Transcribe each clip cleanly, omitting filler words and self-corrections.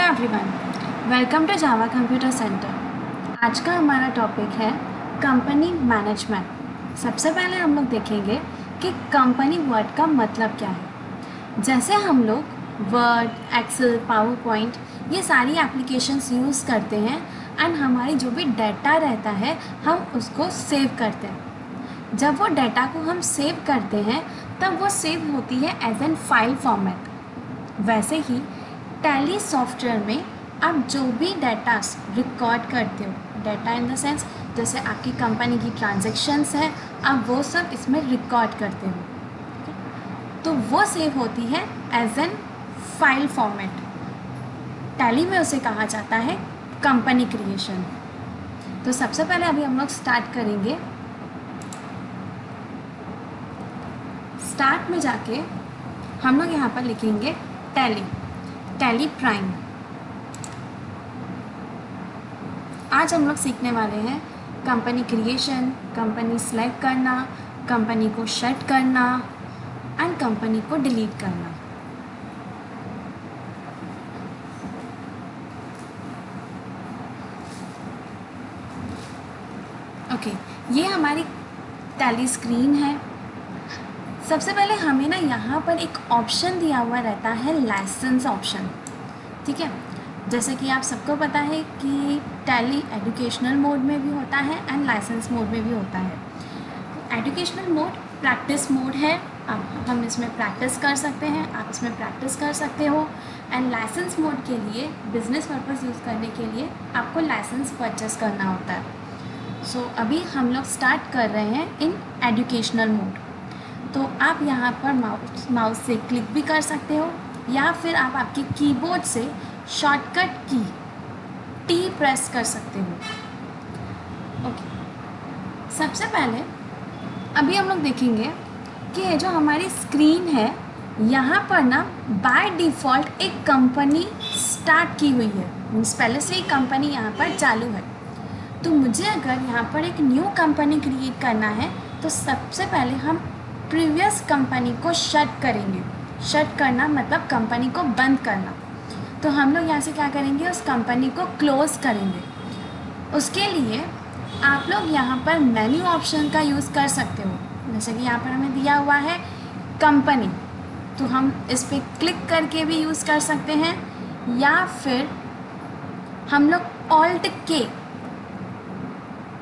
Everyone, welcome to Java computer centre. आज का हमारा टॉपिक है कंपनी मैनेजमेंट। सबसे पहले हम लोग देखेंगे कि कंपनी वर्ड का मतलब क्या है। जैसे हम लोग वर्ड, एक्सेल, पावर पॉइंट ये सारी एप्लीकेशंस यूज़ करते हैं एंड हमारी जो भी डाटा रहता है हम उसको सेव करते हैं। जब वो डाटा को हम सेव करते हैं तब वो सेव होती है एज एन फाइल फॉर्मेट। वैसे ही टैली सॉफ्टवेयर में आप जो भी डाटा रिकॉर्ड करते हो, डाटा इन द सेंस जैसे आपकी कंपनी की ट्रांजैक्शंस है, आप वो सब इसमें रिकॉर्ड करते हो, तो वो सेव होती है as an file format. Tally में उसे कहा जाता है कंपनी क्रिएशन। तो सबसे पहले अभी हम लोग स्टार्ट करेंगे। स्टार्ट में जाके हम लोग यहाँ पर लिखेंगे टैली प्राइम। आज हम लोग सीखने वाले हैं कंपनी क्रिएशन, कंपनी सेलेक्ट करना, कंपनी को शट करना एंड कंपनी को डिलीट करना। ओके, ये हमारी टैली स्क्रीन है। सबसे पहले हमें ना यहाँ पर एक ऑप्शन दिया हुआ रहता है, लाइसेंस ऑप्शन। ठीक है, जैसे कि आप सबको पता है कि टैली एजुकेशनल मोड में भी होता है एंड लाइसेंस मोड में भी होता है। एजुकेशनल मोड प्रैक्टिस मोड है, हम इसमें प्रैक्टिस कर सकते हैं, आप इसमें प्रैक्टिस कर सकते हो। एंड लाइसेंस मोड के लिए, बिजनेस पर्पस यूज़ करने के लिए आपको लाइसेंस परचेस करना होता है। सो अभी हम लोग स्टार्ट कर रहे हैं इन एजुकेशनल मोड। तो आप यहाँ पर माउस से क्लिक भी कर सकते हो या फिर आप आपके कीबोर्ड से शॉर्टकट की टी प्रेस कर सकते हो। ओके, सबसे पहले अभी हम लोग देखेंगे कि ये जो हमारी स्क्रीन है यहाँ पर ना बाय डिफ़ॉल्ट एक कंपनी स्टार्ट की हुई है, मीन्स पहले से ही कंपनी यहाँ पर चालू है। तो मुझे अगर यहाँ पर एक न्यू कंपनी क्रिएट करना है तो सबसे पहले हम प्रीवियस कंपनी को शट करेंगे। शट करना मतलब कंपनी को बंद करना। तो हम लोग यहाँ से क्या करेंगे, उस कंपनी को क्लोज़ करेंगे। उसके लिए आप लोग यहाँ पर मेन्यू ऑप्शन का यूज़ कर सकते हो। जैसे कि यहाँ पर हमें दिया हुआ है कंपनी, तो हम इस पर क्लिक करके भी यूज़ कर सकते हैं या फिर हम लोग ऑल्ट के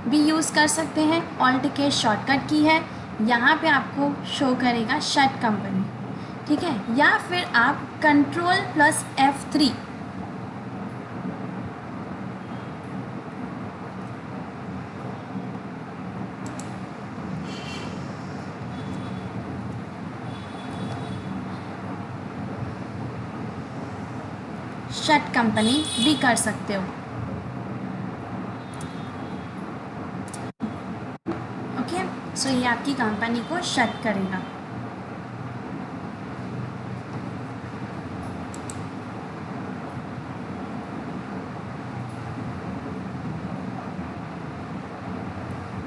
भी यूज़ कर सकते हैं। ऑल्ट के शॉर्टकट की है, यहाँ पे आपको शो करेगा शट कंपनी। ठीक है, या फिर आप control plus F3 shut company भी कर सकते हो। ओके, सो ये आपकी कंपनी को शट करेगा।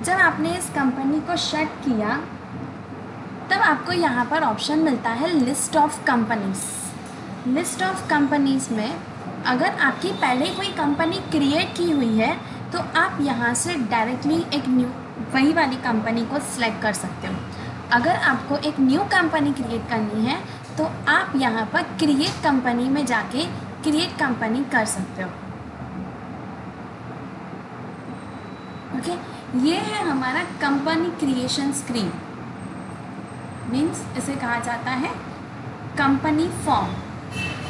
जब आपने इस कंपनी को शट किया तब आपको यहाँ पर ऑप्शन मिलता है list of companies. List of companies में अगर आपकी पहले कोई कंपनी क्रिएट की हुई है तो आप यहाँ से डायरेक्टली एक न्यू वही वाली कंपनी को सिलेक्ट कर सकते हो। अगर आपको एक न्यू कंपनी क्रिएट करनी है तो आप यहाँ पर क्रिएट कंपनी में जाके क्रिएट कंपनी कर सकते हो। ओके, ये है हमारा कंपनी क्रिएशन स्क्रीन, मीन्स इसे कहा जाता है कंपनी फॉर्म।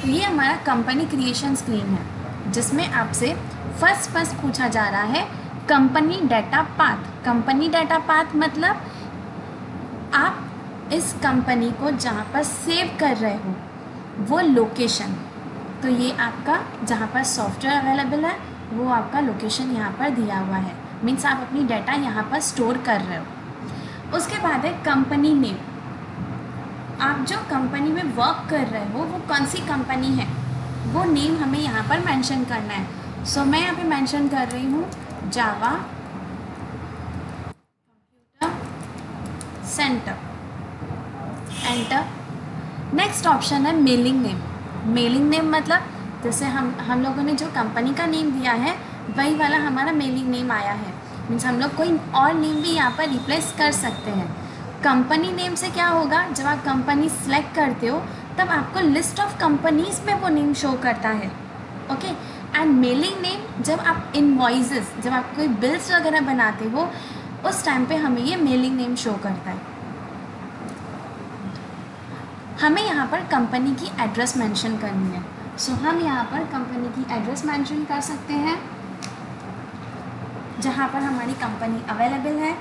तो ये हमारा कंपनी क्रिएशन स्क्रीन है जिसमें आपसे फर्स्ट पूछा जा रहा है company data path. Company data path मतलब आप इस कंपनी को जहाँ पर सेव कर रहे हो वो लोकेशन। तो ये आपका जहाँ पर सॉफ्टवेयर अवेलेबल है वो आपका लोकेशन यहाँ पर दिया हुआ है, मीन्स आप अपनी डाटा यहाँ पर स्टोर कर रहे हो। उसके बाद है कंपनी नेम। आप जो कंपनी में वर्क कर रहे हो वो कौन सी कंपनी है वो नेम हमें यहाँ पर मेंशन करना है। सो मैं यहाँ पे मेंशन कर रही हूँ Java computer centre. Enter. Next option है मेलिंग नेम। मेलिंग नेम मतलब जैसे हम लोगों ने जो कंपनी का नेम दिया है वही वाला हमारा मेलिंग नेम आया है। मीन्स हम लोग कोई और नेम भी यहाँ पर रिप्लेस कर सकते हैं। कंपनी नेम से क्या होगा, जब आप कंपनी सेलेक्ट करते हो तब आपको लिस्ट ऑफ कंपनीज में वो नेम शो करता है। ओके, एंड मेलिंग नेम जब आप इनवॉइसेस, जब आप कोई बिल्स वगैरह बनाते हो उस टाइम पे हमें ये मेलिंग नेम शो करता है। हमें यहाँ पर कंपनी की एड्रेस मेंशन करनी है। सो हम यहाँ पर कंपनी की एड्रेस मेंशन कर सकते हैं जहाँ पर हमारी कंपनी अवेलेबल है।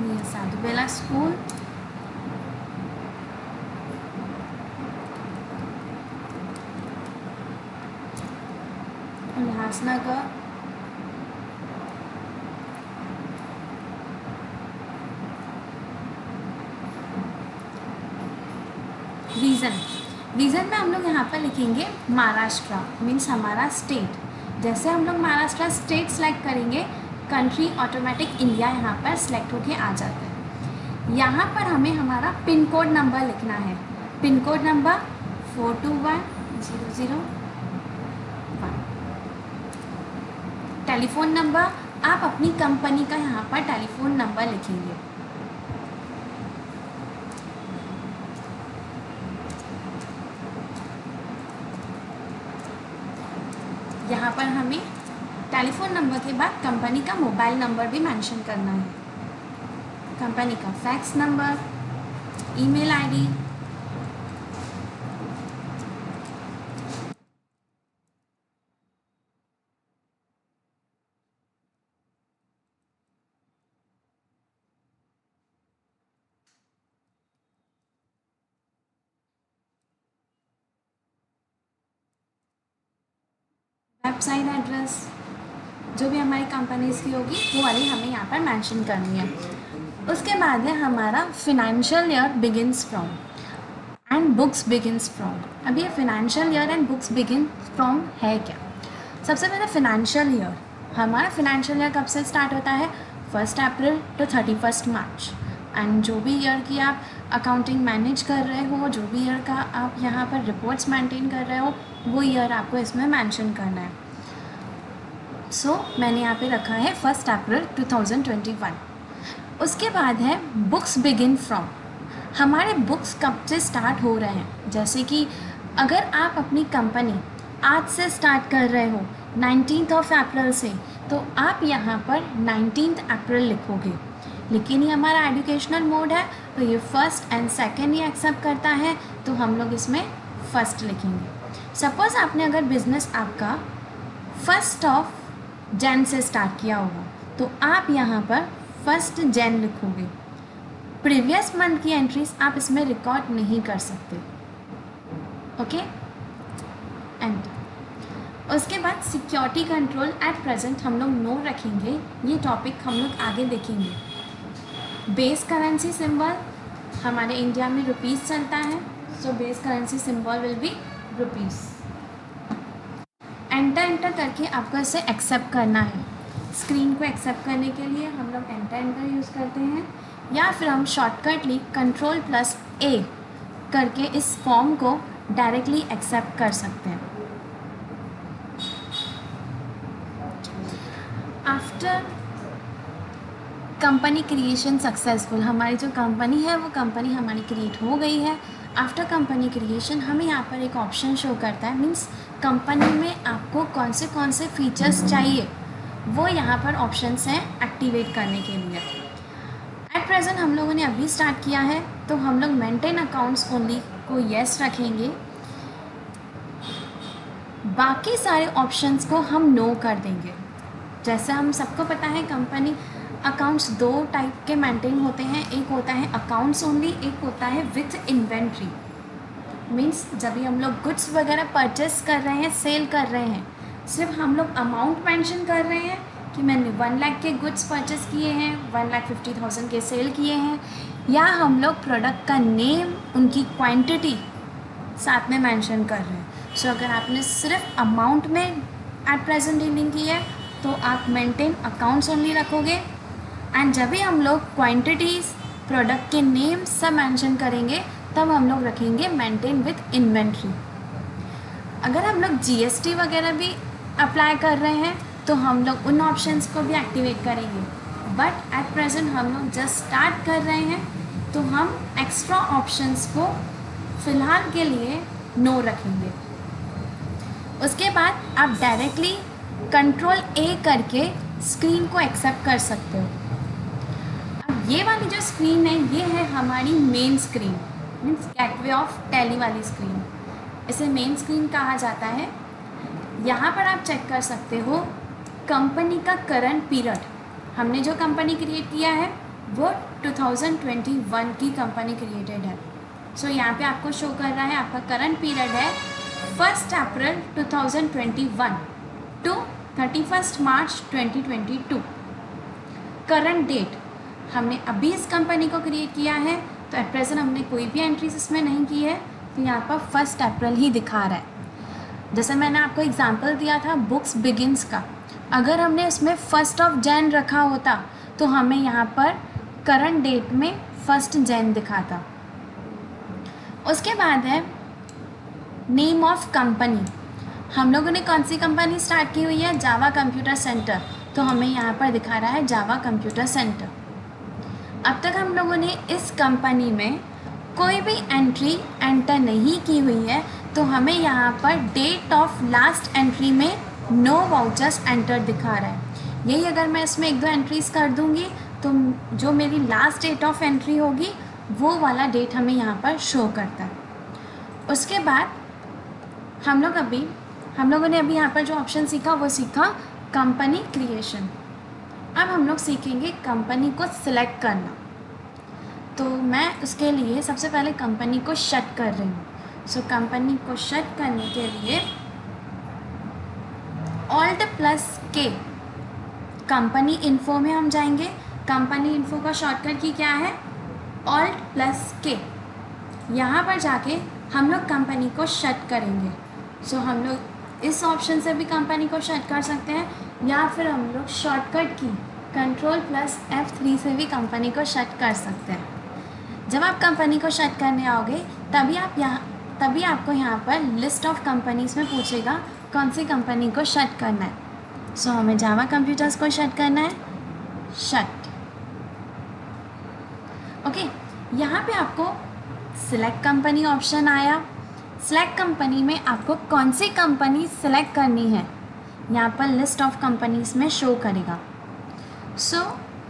ये साधुबेला स्कूल, उल्लासनगर, रीज़न में हम लोग यहाँ पर लिखेंगे महाराष्ट्र, मीन्स हमारा स्टेट। जैसे हम लोग महाराष्ट्र स्टेट सेलेक्ट करेंगे, कंट्री ऑटोमेटिक इंडिया यहाँ पर सेलेक्ट होके आ जाता है। यहाँ पर हमें हमारा पिन कोड नंबर लिखना है। Pin code number 421001। Telephone number, आप अपनी कंपनी का यहाँ पर टेलीफोन नंबर लिखेंगे। यहाँ पर हमें टेलीफोन नंबर के बाद कंपनी का मोबाइल नंबर भी मेंशन करना है, कंपनी का fax number, email ID, website address, जो भी हमारी कंपनीज़ की होगी वो वाली हमें यहाँ पर मेंशन करनी है। उसके बाद है हमारा financial year begins from and books begins from. अब ये financial year and books begin from है क्या? सबसे पहले फिनेंशियल ईयर, हमारा फिनेंशियल ईयर कब से स्टार्ट होता है? 1 अप्रैल टू 31 मार्च। एंड जो भी ईयर की आप अकाउंटिंग मैनेज कर रहे हो, जो भी ईयर का आप यहाँ पर रिपोर्ट्स मेंटेन कर रहे हो, वो ईयर आपको इसमें मेंशन करना है। सो मैंने यहाँ पे रखा है 1 अप्रैल 2021। उसके बाद है बुक्स बिगिन फ्रॉम, हमारे बुक्स कब से स्टार्ट हो रहे हैं। जैसे कि अगर आप अपनी कंपनी आज से स्टार्ट कर रहे हो 19 अप्रैल से, तो आप यहाँ पर 19 अप्रैल लिखोगे। लेकिन ये हमारा एजुकेशनल मोड है तो ये 1st and 2nd he accept करता है, तो हम लोग इसमें 1st लिखेंगे। सपोज़ आपने अगर बिज़नेस आपका 1 जैन से स्टार्ट किया होगा, तो आप यहाँ पर 1 जैन लिखोगे। प्रीवियस मंथ की एंट्रीज आप इसमें रिकॉर्ड नहीं कर सकते। ओके, एंड उसके बाद सिक्योरिटी कंट्रोल एट प्रेजेंट हम लोग नो रखेंगे, ये टॉपिक हम लोग आगे देखेंगे। बेस करेंसी सिंबल, हमारे इंडिया में रुपीज़ चलता है, so base currency symbol will be rupees. Enter करके आपको इसे एक्सेप्ट करना है। स्क्रीन को एक्सेप्ट करने के लिए हम लोग एंटर यूज़ करते हैं, या फिर हम शॉर्टकटली Ctrl+A करके इस फॉर्म को डायरेक्टली एक्सेप्ट कर सकते हैं। आफ्टर कंपनी क्रिएशन सक्सेसफुल, हमारी जो कंपनी है वो कंपनी हमारी क्रिएट हो गई है। आफ्टर कंपनी क्रिएशन हमें यहाँ पर एक ऑप्शन शो करता है, मीन्स कंपनी में आपको कौन से फीचर्स चाहिए वो यहाँ पर ऑप्शंस हैं एक्टिवेट करने के लिए। एट प्रेजेंट हम लोगों ने अभी स्टार्ट किया है, तो हम लोग मेंटेन अकाउंट्स ओनली को येस रखेंगे, बाकी सारे ऑप्शंस को हम नो कर देंगे। जैसे हम सबको पता है कंपनी अकाउंट्स 2 टाइप के मेंटेन होते हैं, एक होता है अकाउंट्स ओनली, एक होता है विथ इन्वेंट्री। मीन्स जब भी हम लोग गुड्स वगैरह परचेस कर रहे हैं, सेल कर रहे हैं, सिर्फ हम लोग अमाउंट मेंशन कर रहे हैं कि मैंने 1 लाख के गुड्स परचेस किए हैं, 1,50,000 के सेल किए हैं, या हम लोग प्रोडक्ट का नेम, उनकी क्वांटिटी साथ में मेंशन कर रहे हैं। सो अगर आपने सिर्फ अमाउंट में एट प्रेजेंट डीलिंग की है तो आप मेंटेन अकाउंट्स ओनली रखोगे, एंड जब भी हम लोग क्वांटिटीज़, प्रोडक्ट के नेम सब मेंशन करेंगे तब हम लोग रखेंगे मेंटेन विथ इन्वेंट्री। अगर हम लोग जीएसटी वगैरह भी अप्लाई कर रहे हैं तो हम लोग उन ऑप्शंस को भी एक्टिवेट करेंगे, बट एट प्रेजेंट हम लोग जस्ट स्टार्ट कर रहे हैं तो हम एक्स्ट्रा ऑप्शंस को फ़िलहाल के लिए नो रखेंगे। उसके बाद आप डायरेक्टली कंट्रोल ए करके स्क्रीन को एक्सेप्ट कर सकते हो। अब ये वाली जो स्क्रीन है ये है हमारी main screen, means gateway of tally वाली स्क्रीन। इसे मेन स्क्रीन कहा जाता है। यहाँ पर आप चेक कर सकते हो कंपनी का करंट पीरियड। हमने जो कंपनी क्रिएट किया है वो 2021 की कंपनी क्रिएटेड है। सो यहाँ पे आपको शो कर रहा है आपका करंट पीरियड है 1 अप्रैल 2021 टू 31 मार्च 2022। करंट डेट हमने अभी इस कंपनी को क्रिएट किया है तो एट प्रेजेंट हमने कोई भी एंट्रीज इसमें नहीं की है, तो यहाँ पर 1 अप्रैल ही दिखा रहा है। जैसे मैंने आपको एग्जांपल दिया था बुक्स बिगिंस का, अगर हमने उसमें 1 जैन रखा होता तो हमें यहाँ पर करंट डेट में 1 जैन दिखाता। उसके बाद है नेम ऑफ कंपनी। हम लोगों ने कौन सी कंपनी स्टार्ट की हुई है, जावा कंप्यूटर सेंटर, तो हमें यहाँ पर दिखा रहा है जावा कंप्यूटर सेंटर। अब तक हम लोगों ने इस कंपनी में कोई भी एंट्री एंटर नहीं की हुई है तो हमें यहाँ पर डेट ऑफ लास्ट एंट्री में नो वाउचर्स एंटर दिखा रहा है। यही अगर मैं इसमें 1-2 एंट्रीज़ कर दूँगी तो जो मेरी लास्ट डेट ऑफ एंट्री होगी वो वाला डेट हमें यहाँ पर शो करता है। उसके बाद हम लोगों ने अभी यहाँ पर जो ऑप्शन सीखा वो सीखा कंपनी क्रिएशन। अब हम लोग सीखेंगे कंपनी को सिलेक्ट करना। तो मैं उसके लिए सबसे पहले कंपनी को शट कर रही हूँ। सो कंपनी को शट करने के लिए Alt+K कंपनी इन्फो में हम जाएंगे। कंपनी इन्फो का शॉर्टकट की क्या है, Alt+K। यहाँ पर जाके हम लोग कंपनी को शट करेंगे। सो हम लोग इस ऑप्शन से भी कंपनी को शट कर सकते हैं या फिर हम लोग शॉर्टकट की Ctrl+F3 से भी कंपनी को शट कर सकते हैं। जब आप कंपनी को शट करने आओगे तभी आपको यहाँ पर लिस्ट ऑफ कंपनीज में पूछेगा कौन सी कंपनी को शट करना है। सो हमें जावा कंप्यूटर्स को शट करना है, शट। ओके, यहाँ पे आपको सिलेक्ट कंपनी ऑप्शन आया। सिलेक्ट कंपनी में आपको कौन सी कंपनी सिलेक्ट करनी है यहाँ पर लिस्ट ऑफ कंपनीज में शो करेगा। सो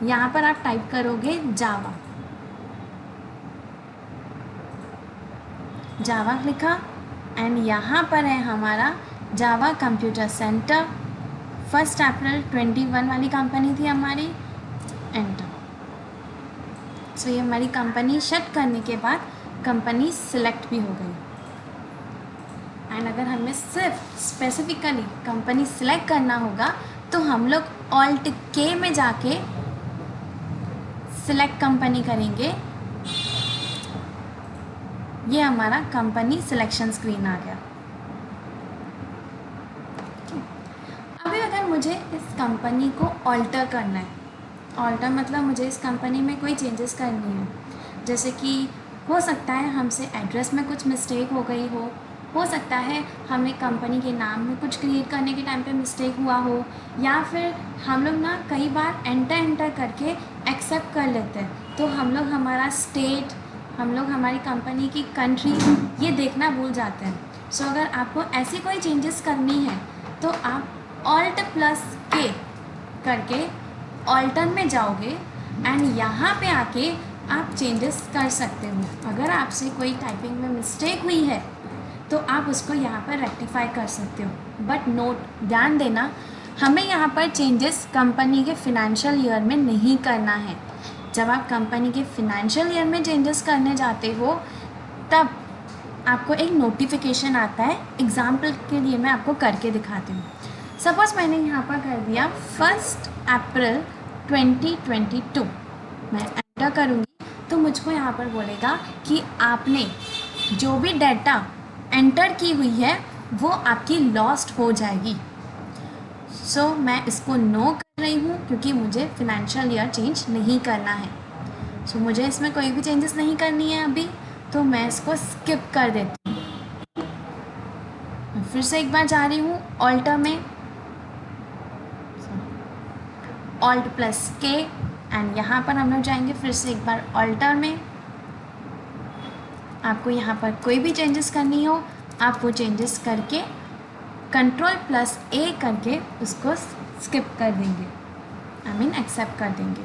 यहाँ पर आप टाइप करोगे जावा लिखा, एंड यहाँ पर है हमारा जावा कंप्यूटर सेंटर। 1 अप्रैल 21 वाली कंपनी थी हमारी, एंटर। सो ये हमारी कंपनी शट करने के बाद कंपनी सिलेक्ट भी हो गई। एंड अगर हमें सिर्फ स्पेसिफिकली कंपनी सिलेक्ट करना होगा तो हम लोग Alt+K में जाके सिलेक्ट कंपनी करेंगे। ये हमारा कंपनी सिलेक्शन स्क्रीन आ गया। अभी अगर मुझे इस कंपनी को ऑल्टर करना है, ऑल्टर मतलब मुझे इस कंपनी में कोई चेंजेस करनी है, जैसे कि हो सकता है हमसे एड्रेस में कुछ मिस्टेक हो गई हो सकता है हमें कंपनी के नाम में कुछ क्रिएट करने के टाइम पे मिस्टेक हुआ हो, या फिर हम लोग ना कई बार एंटर करके एक्सेप्ट कर लेते हैं तो हम लोग हमारा स्टेट, हम लोग हमारी कंपनी की कंट्री ये देखना भूल जाते हैं। सो अगर आपको ऐसी कोई चेंजेस करनी है तो आप Alt+K करके ऑल्टर में जाओगे एंड यहाँ पे आके आप चेंजेस कर सकते हो। अगर आपसे कोई टाइपिंग में मिस्टेक हुई है तो आप उसको यहाँ पर रेक्टिफाई कर सकते हो। बट नोट, ध्यान देना, हमें यहाँ पर चेंजेस कंपनी के फिनेंशियल ईयर में नहीं करना है। जब आप कंपनी के फिनेंशियल ईयर में चेंजेस करने जाते हो तब आपको एक नोटिफिकेशन आता है। एग्जाम्पल के लिए मैं आपको करके दिखाती हूँ। सपोज़ मैंने यहाँ पर कर दिया 1 अप्रैल 2022, मैं एंटर करूँगी तो मुझको यहाँ पर बोलेगा कि आपने जो भी डाटा एंटर की हुई है वो आपकी लॉस्ट हो जाएगी। सो मैं इसको नो कर रही हूँ क्योंकि मुझे फिनेंशियल ईयर चेंज नहीं करना है। सो मुझे इसमें कोई भी चेंजेस नहीं करनी है अभी, तो मैं इसको स्किप कर देती हूँ। मैं फिर से एक बार जा रही हूँ ऑल्टर में, ऑल्ट प्लस के, एंड यहाँ पर हम लोग जाएंगे फिर से एक बार ऑल्टर में। आपको यहाँ पर कोई भी चेंजेस करनी हो आप वो चेंजेस करके कंट्रोल प्लस ए करके उसको स्किप कर देंगे, आई मीन एक्सेप्ट कर देंगे।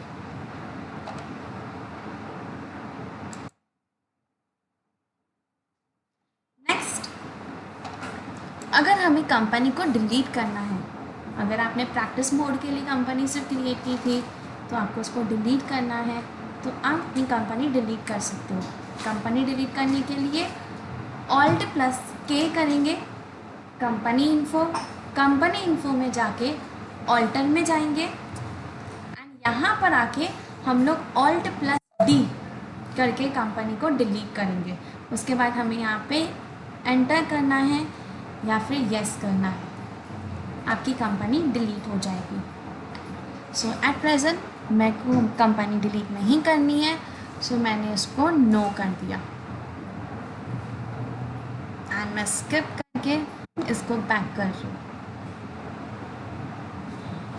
नेक्स्ट, अगर हमें कंपनी को डिलीट करना है, अगर आपने प्रैक्टिस मोड के लिए कंपनी सिर्फ क्रिएट की थी तो आपको उसको डिलीट करना है, तो आप अपनी कंपनी डिलीट कर सकते हो। कंपनी डिलीट करने के लिए ऑल्ट प्लस के करेंगे, कंपनी इन्फो में जाके ऑल्टर में जाएंगे, एंड यहाँ पर आके हम लोग ऑल्ट प्लस डी करके कंपनी को डिलीट करेंगे। उसके बाद हमें यहाँ पे एंटर करना है या फिर यस करना है, आपकी कंपनी डिलीट हो जाएगी। सो एट प्रेजेंट मैं को कंपनी डिलीट नहीं करनी है, सो मैंने उसको नो कर दिया एंड मैं स्किप करके इसको बैक कर रही हूँ।